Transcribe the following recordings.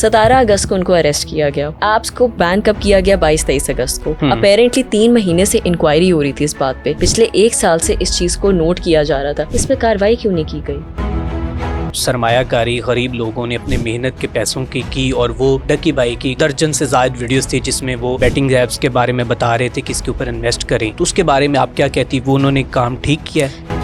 17 अगस्त को उनको अरेस्ट किया गया। ऐप्स को बैन कब किया गया? 22-23 अगस्त को। अपेरेंटली 3 महीने से इंक्वायरी हो रही थी इस बात पे, पिछले 1 साल से इस चीज को नोट किया जा रहा था, इस पे कार्रवाई क्यों नहीं की गई? सरमायाकारी गरीब लोगों ने अपने मेहनत के पैसों की और वो डकी भाई की दर्जन से ज़ायद वीडियोस थी जिसमें वो बैटिंग ऐप्स के बारे में बता रहे थे कि इसके ऊपर इन्वेस्ट करें, तो उसके बारे में आप क्या कहती? वो उन्होंने काम ठीक किया है?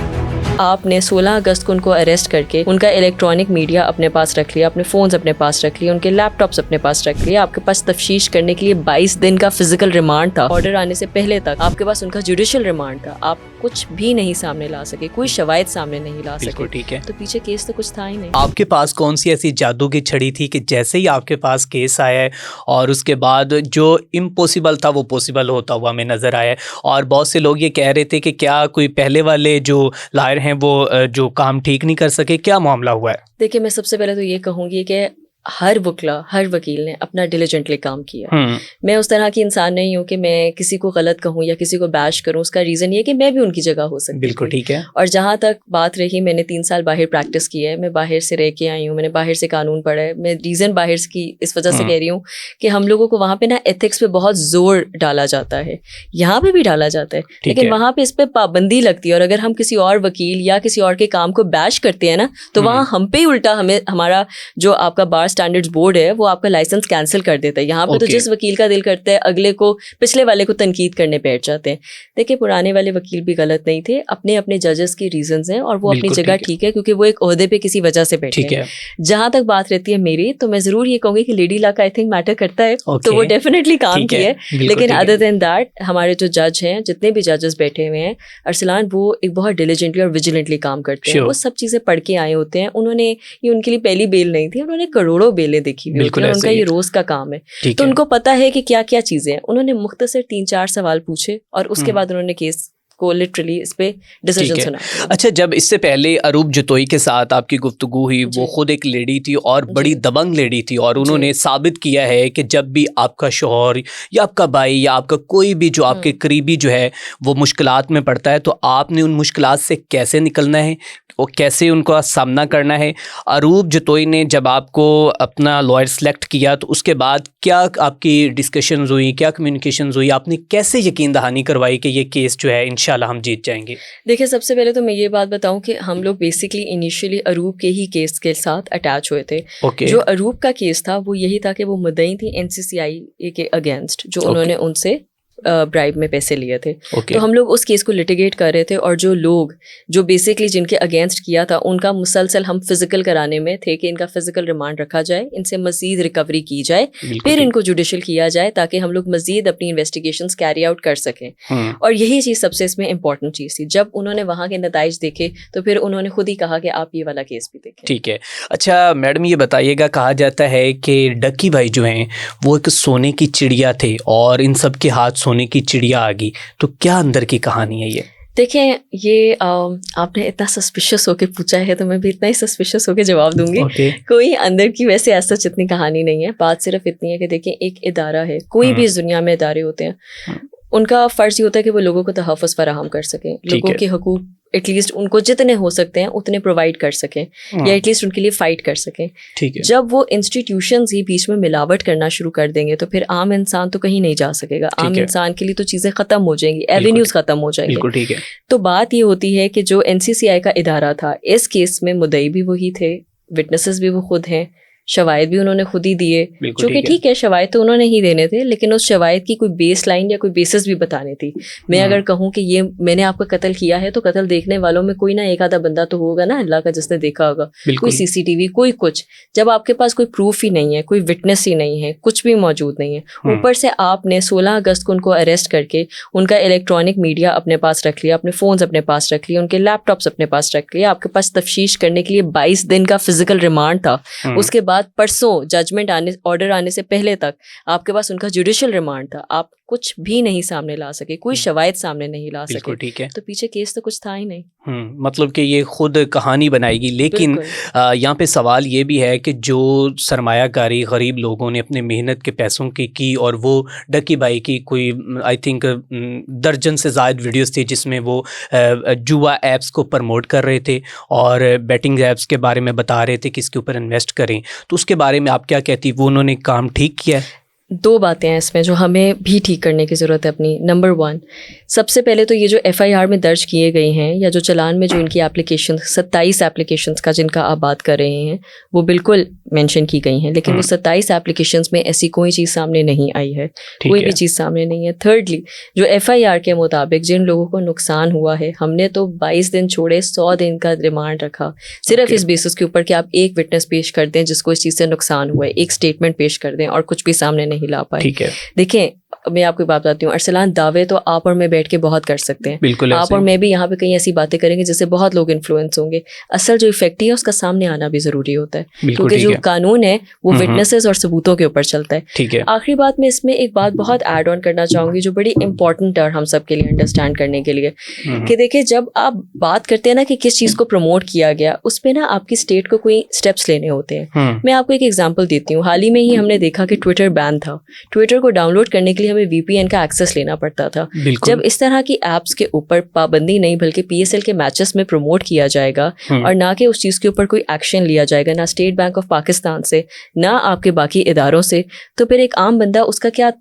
आपने 16 अगस्त को उनको अरेस्ट करके उनका इलेक्ट्रॉनिक मीडिया अपने पास रख लिया, अपने फ़ोन्स अपने पास रख लिए, उनके लैपटॉप्स अपने पास रख लिए, आपके पास तफ्तीश करने के लिए 22 दिन का फिजिकल रिमांड था। ऑर्डर आने से पहले तक आपके पास उनका जुडिशियल रिमांड था। आप कुछ भी नहीं सामने ला सके, कोई शवायद सामने नहीं ला सके। ठीक है, तो पीछे केस तो कुछ था ही नहीं। आपके पास कौन सी ऐसी जादू की छड़ी थी कि जैसे ही आपके पास केस आया है और उसके बाद जो इम्पॉसिबल था वो पॉसिबल होता हुआ हमें नजर आया? और बहुत से लोग ये कह रहे थे कि क्या कोई पहले वाले जो लायर हैं वो जो काम ठीक नहीं कर सके, क्या मामला हुआ है? देखिए, मैं सबसे पहले तो ये कहूँगी कि हर वकील ने अपना डिलिजेंटली काम किया। मैं उस तरह की इंसान नहीं हूँ कि मैं किसी को गलत कहूँ या किसी को बैश करूँ। उसका रीज़न ये कि मैं भी उनकी जगह हो सकती। बिल्कुल ठीक है। और जहाँ तक बात रही, मैंने 3 साल बाहर प्रैक्टिस की है, मैं बाहर से रह के आई हूँ, मैंने बाहर से कानून पढ़ा है। मैं रीज़न बाहर की इस वजह से कह रही हूँ कि हम लोगों को वहाँ पे ना एथिक्स पे बहुत जोर डाला जाता है, यहाँ पे भी डाला जाता है, लेकिन वहाँ पे इस पे पाबंदी लगती है। और अगर हम किसी और वकील या किसी और के काम को बैश करते हैं ना, तो वहाँ हम पे ही उल्टा हमें हमारा जो आपका बार स्टैंडर्ड्स बोर्ड है वो आपका लाइसेंस कैंसिल कर देता है। यहाँ पे तो जिस वकील का दिल करता है अगले को, पिछले वाले को तनकीद करने बैठ जाते हैं। देखिए, पुराने वाले वकील भी गलत नहीं थे, अपने अपने जजेस की रीजंस हैं और वो अपनी जगह ठीक है, क्योंकि वो एक ओहदे पे किसी वजह से बैठे हैं। जहां तक बात रहती है मेरी, तो मैं जरूर ये कहूंगी कि lady luck I think matter करता है, तो वो डेफिनेटली काम किया है। लेकिन अदर देन दैट, हमारे जो जज हैं, जितने भी जजेस बैठे हुए हैं अरसलान, वो एक बहुत डिलिजेंटली और विजिलेंटली काम करते हैं। वो सब चीजें पढ़ के आए होते हैं। उन्होंने, ये उनके लिए पहली बेल नहीं थी, उन्होंने करोड़ों बेलें देखी हुई होती हैं, उनका ये रोज का काम है। तो उनको पता है कि क्या क्या चीजें हैं। उन्होंने मुख्तसर 3-4 सवाल पूछे और उसके बाद उन्होंने केस को लिटरली इस पे डिसीजन सुना। अच्छा, जब इससे पहले अरूप जतोई के साथ आपकी गुफ्तगू हुई, वो खुद एक लेडी थी और बड़ी दबंग लेडी थी, और उन्होंने साबित किया है कि जब भी आपका शौहर या आपका भाई या आपका कोई भी जो आपके करीबी जो है वो मुश्किलात में पड़ता है, तो आपने उन मुश्किलात से कैसे निकलना है और कैसे उनका सामना करना है। अरूप जतोई ने जब आपको अपना लॉयर सेलेक्ट किया, तो उसके बाद क्या आपकी डिस्कशंस हुई, क्या कम्युनिकेशंस हुई, आपने कैसे यकीन दहानी करवाई कि ये केस जो है इंशाल्लाह हम जीत जाएंगे? देखिए, सबसे पहले तो मैं ये बात बताऊं कि हम लोग बेसिकली इनिशियली अरूप के ही केस के साथ अटैच हुए थे। जो अरूप का केस था वो यही था कि वो मुद्दई थी NCCI के अगेंस्ट, जो उन्होंने उनसे ब्राइब में पैसे लिए थे। तो हम लोग उस केस को लिटिगेट कर रहे थे, और जो लोग जो बेसिकली जिनके अगेंस्ट किया था उनका मुसलसल हम फिजिकल कराने में थे कि इनका फिजिकल रिमांड रखा जाए, इनसे मजीद रिकवरी की जाए, फिर इनको जुडिशियल किया जाए, ताकि हम लोग मजीद अपनी इन्वेस्टिगेशंस कैरी आउट कर सकें। और यही चीज़ सबसे इसमें इंपॉर्टेंट चीज़ थी। जब उन्होंने वहाँ के नताइज देखे तो फिर उन्होंने खुद ही कहा कि आप ये वाला केस भी देखें। ठीक है। अच्छा मैडम, ये बताइएगा, कहा जाता है कि डक्की भाई जो हैं वो एक सोने की चिड़िया थे और इन सब के हाथ सोने की चिड़िया आ गई, तो क्या अंदर की कहानी है ये? देखें, ये आपने इतना सस्पिशियस होके पूछा है तो मैं भी इतना ही सस्पिशियस होके जवाब दूंगी। कोई अंदर की वैसे ऐसा इतनी कहानी नहीं है। बात सिर्फ इतनी है कि देखें, एक इदारा है, कोई भी इस दुनिया में इदारे होते हैं, उनका फ़र्ज़ ये होता है कि वो लोगों को तहफ़्फ़ुज़ फराहम कर सकें, लोगों के हकूक़ एटलीस्ट उनको जितने हो सकते हैं उतने प्रोवाइड कर सकें, या एटलीस्ट उनके लिए फ़ाइट कर सकें। जब वो इंस्टीट्यूशंस ही बीच में मिलावट करना शुरू कर देंगे तो फिर आम इंसान तो कहीं नहीं जा सकेगा। आम इंसान के लिए तो चीज़ें ख़त्म हो जाएंगी, एवेन्यूज़ ख़त्म हो जाएंगे। तो बात ये होती है कि जो NCCI का इदारा था, इस केस में मुद्दई भी वही थे, विटनेसेस भी वो खुद हैं, शवायद भी उन्होंने खुद ही दिए, जो कि ठीक है, शवायद तो उन्होंने ही देने थे, लेकिन उस शवायद की कोई बेस लाइन या कोई बेसिस भी बतानी थी। मैं अगर कहूँ कि ये मैंने आपका कत्ल किया है, तो कत्ल देखने वालों में कोई ना एक आधा बंदा तो होगा ना अल्लाह का जिसने देखा होगा, कोई CCTV, कोई कुछ। जब आपके पास कोई प्रूफ ही नहीं है, कोई विटनेस ही नहीं है, कुछ भी मौजूद नहीं है, ऊपर से आपने 16 अगस्त को उनको अरेस्ट करके उनका इलेक्ट्रॉनिक मीडिया अपने पास रख लिया, अपने फ़ोन्स अपने पास रख लिए, उनके लैपटॉप्स अपने पास रख लिए, आपके पास तफ्तीश करने के लिए 22 दिन का फिजिकल रिमांड था। उसके बाद परसों जजमेंट ऑर्डर आने से पहले तक आपके पास उनका जुडिशियल रिमांड था। आप कुछ भी नहीं सामने ला सके, कोई शवायद सामने नहीं ला सके, ठीक है, तो पीछे केस तो कुछ था ही नहीं। मतलब कि ये खुद कहानी बनाएगी। लेकिन यहाँ पे सवाल ये भी है कि जो सरमायाकारी गरीब लोगों ने अपने मेहनत के पैसों की और वो डकी बाई की कोई आई थिंक दर्जन से ज़्यादा वीडियोस थी जिसमें वो जुआ ऐप्स को प्रमोट कर रहे थे और बेटिंग ऐप्स के बारे में बता रहे थे कि इसके ऊपर इन्वेस्ट करें, तो उसके बारे में आप क्या कहती, वो उन्होंने काम ठीक किया है? दो बातें हैं इसमें जो हमें भी ठीक करने की ज़रूरत है अपनी। नंबर 1, सबसे पहले तो ये जो FIR में दर्ज किए गए हैं या जो चलान में जो इनकी एप्लीकेशन 27 एप्लीकेशंस का जिनका आप बात कर रहे हैं वो बिल्कुल मेंशन की गई हैं, लेकिन वो 27 एप्लीकेशंस में ऐसी कोई चीज़ सामने नहीं आई है, कोई भी चीज़ सामने नहीं है। थिर्डली, जो FIR के मुताबिक जिन लोगों को नुकसान हुआ है, हमने तो 22 दिन छोड़े 100 दिन का रिमांड रखा सिर्फ इस बेसिस के ऊपर कि आप एक विटनेस पेश कर दें जिसको इस चीज़ से नुकसान हुआ है, एक स्टेटमेंट पेश कर दें और कुछ भी सामने नहीं ला पाए। ठीक है, देखें मैं आपको बात बताती हूँ, अरसलान दावे तो आप और मैं बैठ के बहुत कर सकते हैं, बिल्कुल आप और मैं भी यहाँ पे कई ऐसी बातें करेंगे जिससे बहुत लोग इन्फ्लुएंस होंगे। असल जो इफेक्ट है उसका सामने आना भी जरूरी होता है, क्योंकि जो कानून है वो विटनेसेस और सबूतों के ऊपर चलता है। ठीक है, आखिरी बात में इसमें एक बात बहुत ऐड ऑन करना चाहूंगी जो बड़ी इंपॉर्टेंट है हम सब के लिए अंडरस्टैंड करने के लिए, कि देखिए जब आप बात करते हैं ना कि किस चीज को प्रमोट किया गया, उस पे ना आपकी स्टेट को कोई स्टेप्स लेने होते हैं। मैं आपको एक एग्जांपल देती हूँ। हाल ही में ही हमने देखा कि ट्विटर बैन था। ट्विटर को डाउनलोड करने के लिए हमें VPN का एक्सेस लेना पड़ता था। जब इस तरह की एप्स के ऊपर पाबंदी नहीं बल्कि PSL के मैचेस में प्रमोट किया जाएगा और ना कि उस चीज के ऊपर कोई एक्शन लिया जाएगा, ना स्टेट बैंक ऑफ पाकिस्तान से ना आपके बाकी इदारों से, तो फिर एक आम बंदा उसका क्या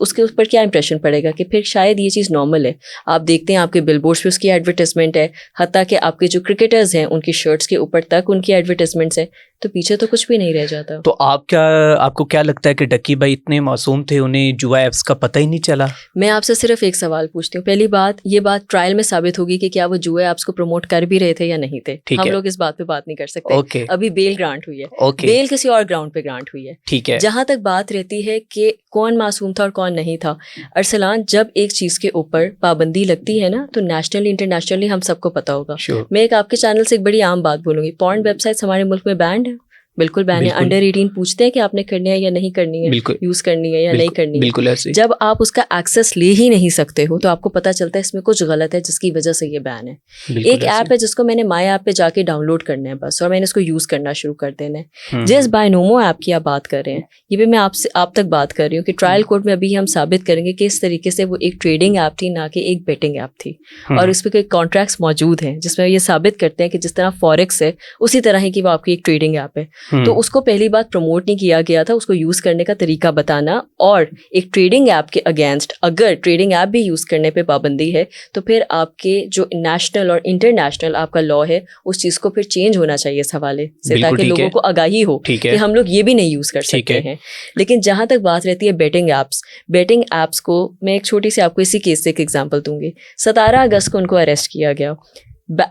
उसके ऊपर क्या इंप्रेशन पड़ेगा कि फिर शायद ये चीज़ नॉर्मल है। आप देखते हैं आपके बिलबोर्ड्स पे उसकी एडवर्टाइजमेंट है, हत्ता कि आपके जो क्रिकेटर्स हैं उनकी शर्ट्स के ऊपर तक उनकी एडवर्टाइजमेंट्स हैं, तो पीछे तो कुछ भी नहीं रह जाता। तो आपको क्या लगता है कि डकी भाई इतने मासूम थे, उन्हें जुआ ऐप्स का पता ही नहीं चला? मैं आपसे सिर्फ एक सवाल पूछती हूँ। पहली बात, ये बात ट्रायल में साबित होगी कि क्या वो जुआ ऐप्स को प्रमोट कर भी रहे थे या नहीं थे। हम लोग इस बात पे बात नहीं कर सकते। अभी बेल ग्रांट हुई है, बेल किसी और ग्राउंड पे ग्रांट हुई है। ठीक है, जहां तक बात रहती है कि कौन मासूम था और कौन नहीं था, अरसलान जब एक चीज के ऊपर पाबंदी लगती है ना तो नेशनली इंटरनेशनली हम सबको पता होगा। मैं एक आपके चैनल से एक बड़ी आम बात बोलूंगी, पॉर्न वेबसाइट्स हमारे मुल्क में बैंड है, बिल्कुल बैन है। अंडर 18 पूछते हैं कि आपने करनी है या नहीं करनी है, यूज करनी है या नहीं करनी बिल्कुल है। ऐसे। जब आप उसका एक्सेस ले ही नहीं सकते हो तो आपको पता चलता है इसमें कुछ गलत है जिसकी वजह से ये बैन है। एक ऐप है जिसको मैंने माई ऐप पे जाके डाउनलोड करना है बस, और मैंने इसको यूज करना शुरू कर देना है। जिस बायनोमो ऐप की आप बात कर रहे हैं, ये भी मैं आप तक बात कर रही हूँ कि ट्रायल कोर्ट में अभी हम साबित करेंगे कि इस तरीके से वो एक ट्रेडिंग ऐप थी ना कि एक बेटिंग ऐप थी, और उस पर कोई कॉन्ट्रैक्ट्स मौजूद हैं जिसमें ये साबित करते हैं कि जिस तरह फॉरेक्स है उसी तरह ही कि वो आपकी एक ट्रेडिंग ऐप है। तो उसको पहली बात प्रमोट नहीं किया गया था, उसको यूज करने का तरीका बताना, और एक ट्रेडिंग ऐप के अगेंस्ट अगर ट्रेडिंग ऐप भी यूज करने पे पाबंदी है तो फिर आपके जो नेशनल और इंटरनेशनल आपका लॉ है उस चीज को फिर चेंज होना चाहिए इस हवाले से, ताकि लोगों को आगाही हो कि हम लोग ये भी नहीं यूज कर सकते हैं। लेकिन जहां तक बात रहती है बेटिंग एप्स को, मैं एक छोटी सी आपको इसी केस से एक एग्जांपल दूंगी। 17 अगस्त को उनको अरेस्ट किया गया।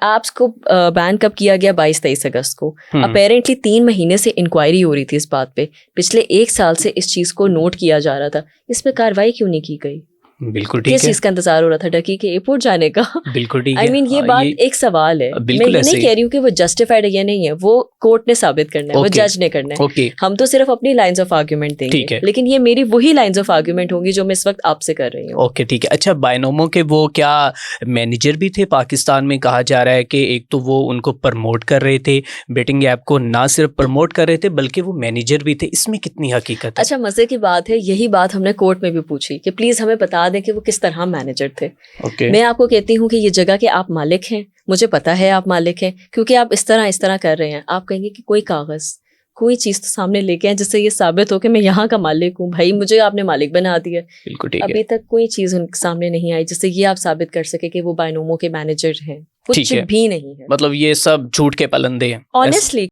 ऐप्स को बैन कब किया गया? 22-23 अगस्त को। अपेरेंटली 3 महीने से इंक्वायरी हो रही थी इस बात पे, पिछले 1 साल से इस चीज को नोट किया जा रहा था। इस पे कार्रवाई क्यों नहीं की गई? बिल्कुल ठीक है। किस चीज का इंतजार हो रहा था? डकी के एयरपोर्ट जाने का? बिल्कुल ठीक है। I mean, ये बात एक सवाल है। मैं ये नहीं कह रही हूँ कि वो जस्टिफाइड है या नहीं है, वो कोर्ट ने साबित करना है, वो जज ने करना है। हम तो सिर्फ अपनी लाइंस ऑफ आर्ग्यूमेंट देंगे, लेकिन ये मेरी वही लाइंस ऑफ आर्ग्यूमेंट होंगी जो मैं इस वक्त आपसे कर रही हूँ। ओके ठीक है। अच्छा, बायनोमो के वो क्या मैनेजर भी थे पाकिस्तान में? कहा जा रहा है कि एक तो वो उनको प्रमोट कर रहे थे, बेटिंग ऐप को ना सिर्फ प्रमोट कर रहे थे बल्कि वो मैनेजर भी थे। इसमें कितनी हकीकत है? अच्छा, मजे की बात है, यही बात हमने कोर्ट में भी पूछी कि प्लीज हमें बता दें कि वो किस तरह मैनेजर थे। मैं आपको कहती हूँ कि ये जगह के आप मालिक हैं, मुझे पता है आप मालिक हैं, क्योंकि आप इस तरह कर रहे हैं। आप कहेंगे कि कोई कागज, कोई चीज तो सामने लेके आए जिससे ये साबित हो कि मैं यहाँ का मालिक हूँ। भाई, मुझे आपने मालिक बना दिया। अभी तक कोई चीज उनके सामने नहीं आई जिससे ये आप साबित कर सके कि वो बायनोमो के मैनेजर हैं। कुछ भी नहीं है। मतलब ये सब झूठ के पलंदे हैं ऑनेस्टली।